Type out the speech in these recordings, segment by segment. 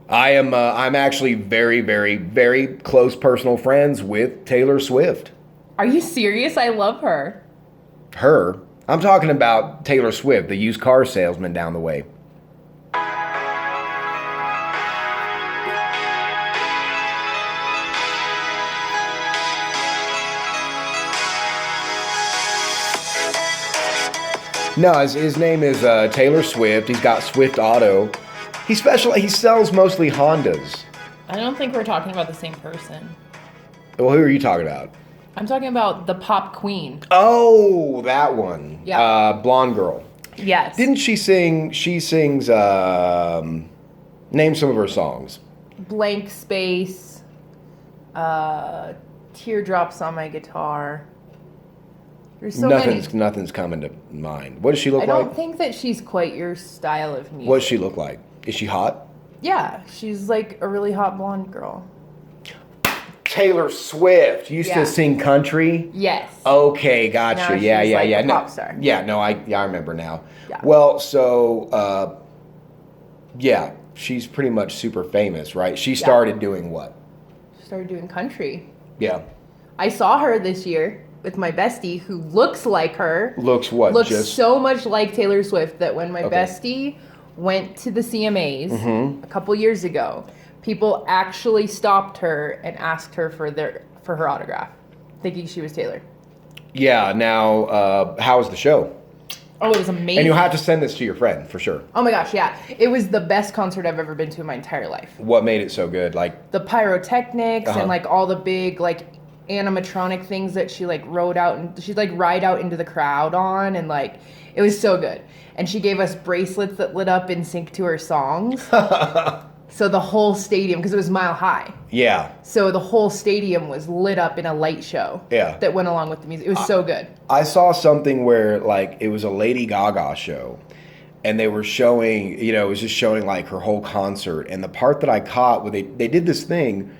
I'm actually very, very, very close personal friends with Taylor Swift. Are you serious? I love her. Her? I'm talking about Taylor Swift, the used car salesman down the way. No, his name is Taylor Swift. He's got Swift Auto. He sells mostly Hondas. I don't think we're talking about the same person. Well, who are you talking about? I'm talking about the pop queen. Oh, that one. Yeah. Blonde girl. Yes. Didn't she sing? She sings. Name some of her songs. Blank Space. Teardrops on My Guitar. There's so many. Nothing's coming to mind. What does she look I like? don't think that she's quite your style of music. What does she look like? Is she hot? Yeah, she's like a really hot blonde girl. Taylor Swift used to sing country. Yes. Okay, gotcha. Now Yeah. a No, pop star. Yeah, no, I remember now. Yeah. Well, so she's pretty much super famous, right? She started doing what? She started doing country. Yeah. I saw her this year with my bestie who looks like her. Looks what? Looks so much like Taylor Swift that when my Okay. bestie went to the CMAs Mm-hmm. a couple years ago, people actually stopped her and asked her for her autograph, thinking she was Taylor. Yeah. Now, how was the show? Oh, it was amazing. And you'll have to send this to your friend for sure. Oh my gosh, yeah. It was the best concert I've ever been to in my entire life. What made it so good? Like The pyrotechnics Uh-huh. and like all the big like animatronic things that she like rode out and she'd like ride out into the crowd on, and like it was so good. And she gave us bracelets that lit up in sync to her songs. So the whole stadium, because it was Mile High. Yeah. So the whole stadium was lit up in a light show. Yeah. That went along with the music. It was so good. I saw something where like it was a Lady Gaga show and they were showing, it was just showing like her whole concert, and the part that I caught where they did this thing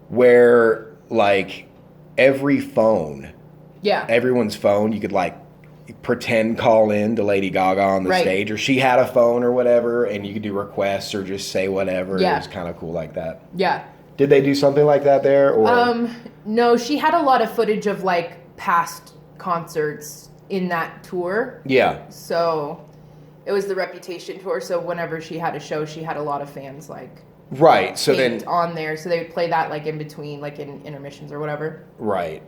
where like everyone's phone, you could like pretend call in to Lady Gaga on the stage, or she had a phone or whatever, and you could do requests or just say whatever. Yeah. It was kind of cool like that. Yeah. Did they do something like that there? Or No, she had a lot of footage of like past concerts in that tour. Yeah. So it was the Reputation tour. So whenever she had a show, she had a lot of fans like Right. So then on there. So they would play that like in between, like in intermissions or whatever. Right.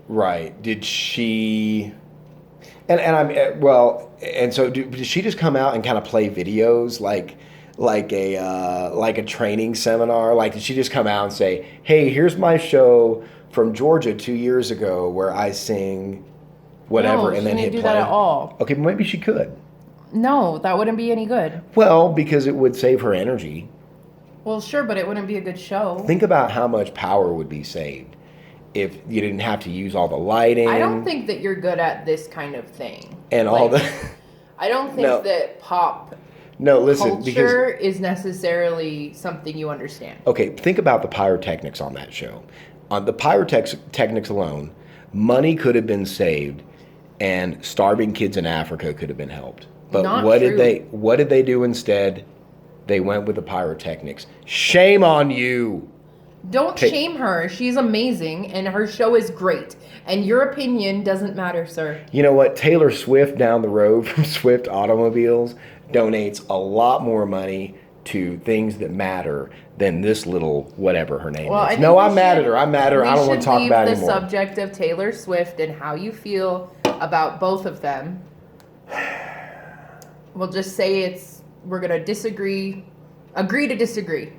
Did she? So did she just come out and kind of play videos like a training seminar? Like, did she just come out and say, "Hey, here's my show from Georgia 2 years ago where I sing whatever," No, and then she hit didn't do play? that at all. Okay, but maybe she could. No, that wouldn't be any good. Well, because it would save her energy. Well, sure, but it wouldn't be a good show. Think about how much power would be saved if you didn't have to use all the lighting. I don't think that you're good at this kind of thing. And all the. I don't think that pop No, listen, culture is necessarily something you understand. Okay, think about the pyrotechnics on that show. On the pyrotechnics alone, money could have been saved, and starving kids in Africa could have been helped. But Not what true. did they do instead? They went with the pyrotechnics. Shame on you. Don't shame her. She's amazing, and her show is great. And your opinion doesn't matter, sir. You know what? Taylor Swift down the road from Swift Automobiles donates a lot more money to things that matter than this little whatever her name is. No, I'm mad at her. I'm mad at her. I don't want to talk about it anymore. We should leave the subject of Taylor Swift and how you feel about both of them. We'll just say we're going to agree to disagree.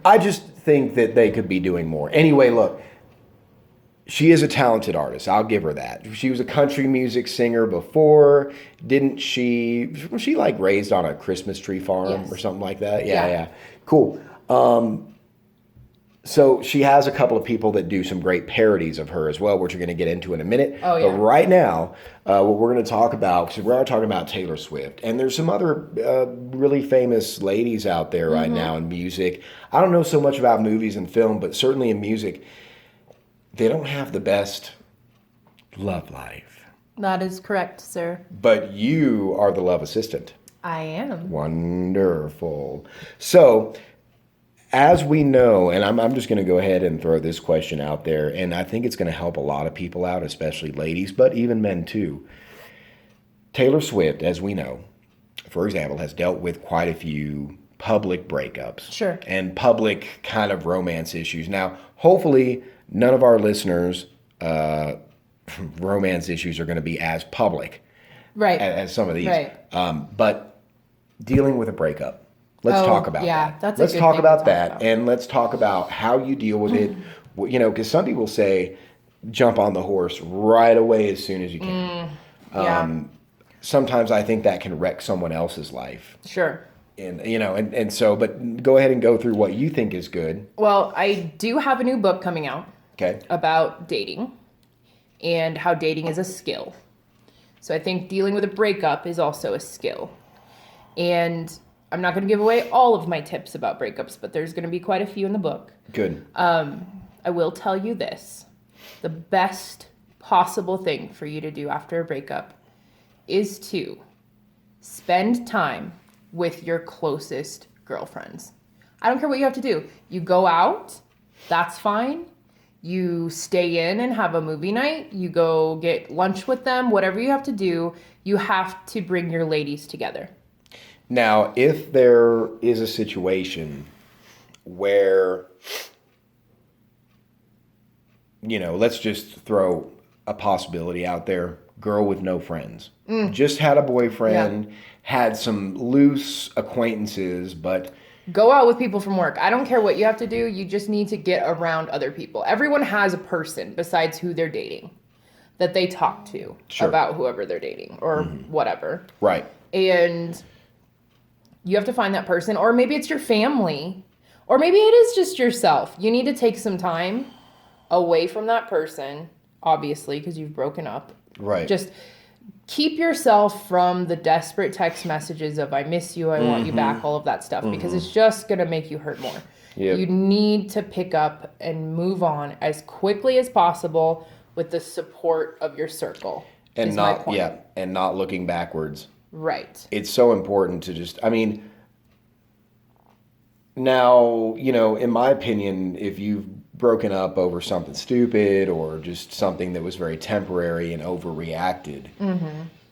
I just think that they could be doing more. Anyway, look, she is a talented artist. I'll give her that. She was a country music singer before, didn't she? Was she like raised on a Christmas tree farm or something like that? Yeah. Cool. So she has a couple of people that do some great parodies of her as well, which we're going to get into in a minute. Oh, yeah. But right now, what we're going to talk about, because we are talking about Taylor Swift, and there's some other really famous ladies out there right now in music. I don't know so much about movies and film, but certainly in music, they don't have the best love life. That is correct, sir. But you are the love assistant. I am. Wonderful. So, as we know, and I'm just going to go ahead and throw this question out there, and I think it's going to help a lot of people out, especially ladies, but even men too. Taylor Swift, as we know, for example, has dealt with quite a few public breakups. Sure. And public kind of romance issues. Now, hopefully, none of our listeners' romance issues are going to be as public Right. as some of these. Right. But dealing with a breakup, let's talk about yeah, that. that's a let's good talk thing about to talk that, about. and let's talk about how you deal with it. You know, because some people say jump on the horse right away as soon as you can. Yeah. Sometimes I think that can wreck someone else's life. Sure. And you know, and so, but go ahead and go through what you think is good. Well, I do have a new book coming out Okay. about dating and how dating is a skill. So I think dealing with a breakup is also a skill. And I'm not going to give away all of my tips about breakups, but there's going to be quite a few in the book. Good. I will tell you this. The best possible thing for you to do after a breakup is to spend time with your closest girlfriends. I don't care what you have to do. You go out, that's fine. You stay in and have a movie night. You go get lunch with them. Whatever you have to do, you have to bring your ladies together. Now, if there is a situation where, you know, let's just throw a possibility out there, girl with no friends. Just had a boyfriend, had some loose acquaintances, but Go out with people from work. I don't care what you have to do. You just need to get around other people. Everyone has a person besides who they're dating that they talk to about whoever they're dating or whatever. right. And you have to find that person, or maybe it's your family, or maybe it is just yourself. You need to take some time away from that person, obviously, because you've broken up. Right. Just keep yourself from the desperate text messages of I miss you, I want you back, all of that stuff, because it's just going to make you hurt more. Yep. You need to pick up and move on as quickly as possible with the support of your circle. And is my not point. and not looking backwards. Right. It's so important to just, I mean, now, you know, in my opinion, if you've broken up over something stupid or just something that was very temporary and overreacted,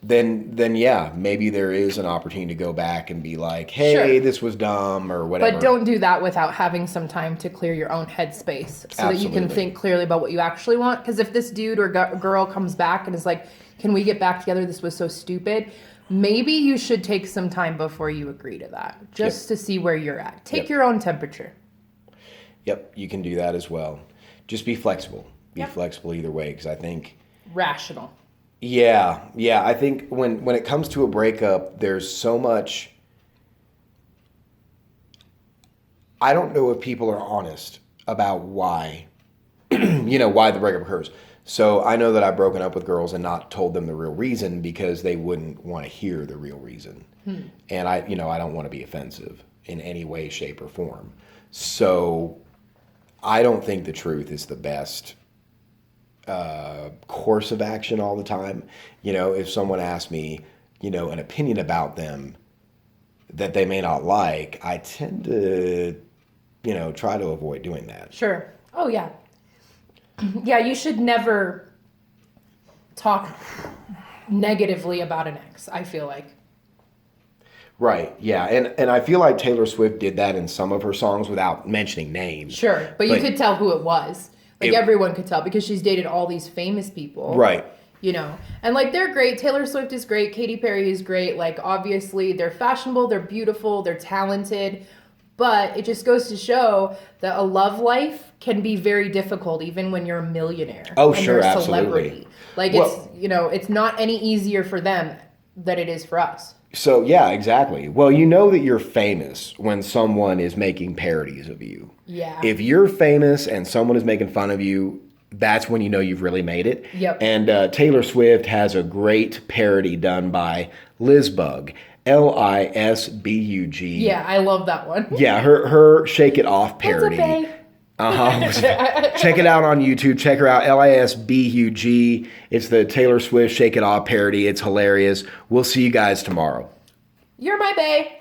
then yeah, maybe there is an opportunity to go back and be like, hey, this was dumb or whatever. But don't do that without having some time to clear your own headspace so that you can Absolutely. think clearly about what you actually want. Because if this dude or girl comes back and is like, can we get back together? This was so stupid. Maybe you should take some time before you agree to that, just to see where you're at. Take your own temperature. Yep, you can do that as well. Just be flexible. Be Yep. flexible either way, because I think, Rational. yeah, I think when it comes to a breakup, there's so much. I don't know if people are honest about why, why the breakup occurs. So I know that I've broken up with girls and not told them the real reason because they wouldn't want to hear the real reason. And I don't want to be offensive in any way, shape, or form. So I don't think the truth is the best course of action all the time. You know, if someone asks me, an opinion about them that they may not like, I tend to, try to avoid doing that. Sure. Oh, yeah. Yeah, you should never talk negatively about an ex, I feel like. Right, yeah. And I feel like Taylor Swift did that in some of her songs without mentioning names. Sure, but you could tell who it was. Like, everyone could tell because she's dated all these famous people. Right. And like, they're great. Taylor Swift is great. Katy Perry is great. Like, obviously they're fashionable, they're beautiful, they're talented, but it just goes to show that a love life can be very difficult even when you're a millionaire. Oh, and sure, you're a absolutely. celebrity. Like, it's not any easier for them than it is for us. So, yeah, exactly. Well, you know that you're famous when someone is making parodies of you. Yeah. If you're famous and someone is making fun of you, that's when you know you've really made it. Yep. And Taylor Swift has a great parody done by Lizbug, Lisbug. Yeah, I love that one. Yeah, her Shake It Off parody. What's up, babe? Check it out on YouTube. Check her out, Lisbug. It's the Taylor Swift Shake It Off parody. It's hilarious. We'll see you guys tomorrow. You're my bae.